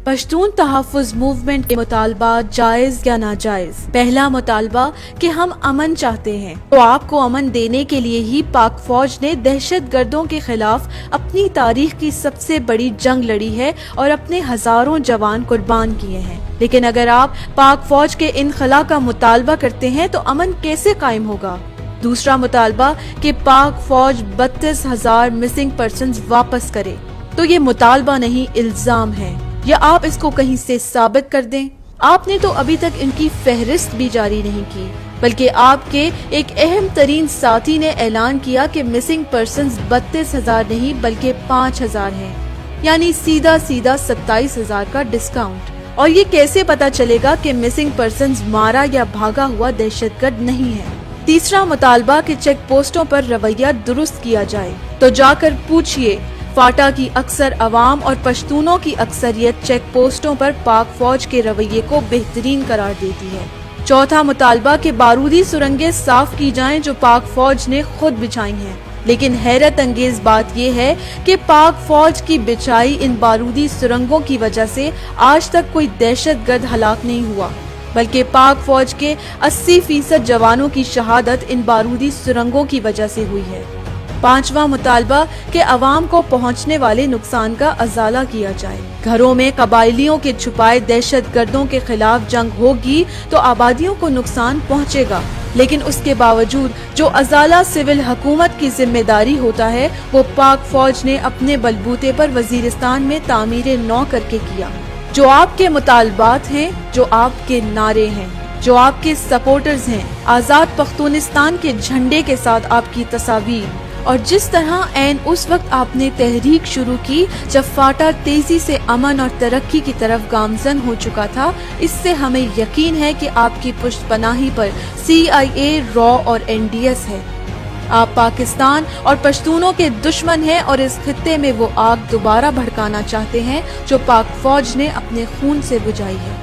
پشتون تحفظ موومنٹ کے مطالبات جائز یا ناجائز۔ پہلا مطالبہ کہ ہم امن چاہتے ہیں، تو آپ کو امن دینے کے لیے ہی پاک فوج نے دہشت گردوں کے خلاف اپنی تاریخ کی سب سے بڑی جنگ لڑی ہے اور اپنے ہزاروں جوان قربان کیے ہیں۔ لیکن اگر آپ پاک فوج کے انخلا کا مطالبہ کرتے ہیں تو امن کیسے قائم ہوگا؟ دوسرا مطالبہ کہ پاک فوج 32,000 مسنگ پرسنز واپس کرے۔ تو یہ مطالبہ نہیں، الزام ہے، یا آپ اس کو کہیں سے ثابت کر دیں۔ آپ نے تو ابھی تک ان کی فہرست بھی جاری نہیں کی، بلکہ آپ کے ایک اہم ترین ساتھی نے اعلان کیا کہ مسنگ پرسنز 32,000 نہیں بلکہ 5,000 ہیں، یعنی سیدھا 27,000 کا ڈسکاؤنٹ۔ اور یہ کیسے پتا چلے گا کہ مسنگ پرسنز مارا یا بھاگا ہوا دہشت گرد نہیں ہے؟ تیسرا مطالبہ کہ چیک پوسٹوں پر رویہ درست کیا جائے۔ تو جا کر پوچھئے، فاٹا کی اکثر عوام اور پشتونوں کی اکثریت چیک پوسٹوں پر پاک فوج کے رویے کو بہترین قرار دیتی ہے۔ چوتھا مطالبہ کہ بارودی سرنگیں صاف کی جائیں جو پاک فوج نے خود بچھائی ہیں۔ لیکن حیرت انگیز بات یہ ہے کہ پاک فوج کی بچھائی ان بارودی سرنگوں کی وجہ سے آج تک کوئی دہشت گرد ہلاک نہیں ہوا، بلکہ پاک فوج کے 80% جوانوں کی شہادت ان بارودی سرنگوں کی وجہ سے ہوئی ہے۔ پانچواں مطالبہ کہ عوام کو پہنچنے والے نقصان کا ازالہ کیا جائے۔ گھروں میں قبائلیوں کے چھپائے دہشت گردوں کے خلاف جنگ ہوگی تو آبادیوں کو نقصان پہنچے گا، لیکن اس کے باوجود جو ازالہ سول حکومت کی ذمہ داری ہوتا ہے وہ پاک فوج نے اپنے بلبوتے پر وزیرستان میں تعمیر نو کر کے کیا۔ جو آپ کے مطالبات ہیں، جو آپ کے نعرے ہیں، جو آپ کے سپورٹرز ہیں، آزاد پختونستان کے جھنڈے کے ساتھ آپ کی تصاویر، اور جس طرح عین اس وقت آپ نے تحریک شروع کی جب فاٹا تیزی سے امن اور ترقی کی طرف گامزن ہو چکا تھا، اس سے ہمیں یقین ہے کہ آپ کی پشت پناہی پر CIA، را اور NDS ہے۔ آپ پاکستان اور پشتونوں کے دشمن ہیں اور اس خطے میں وہ آگ دوبارہ بھڑکانا چاہتے ہیں جو پاک فوج نے اپنے خون سے بجھائی ہے۔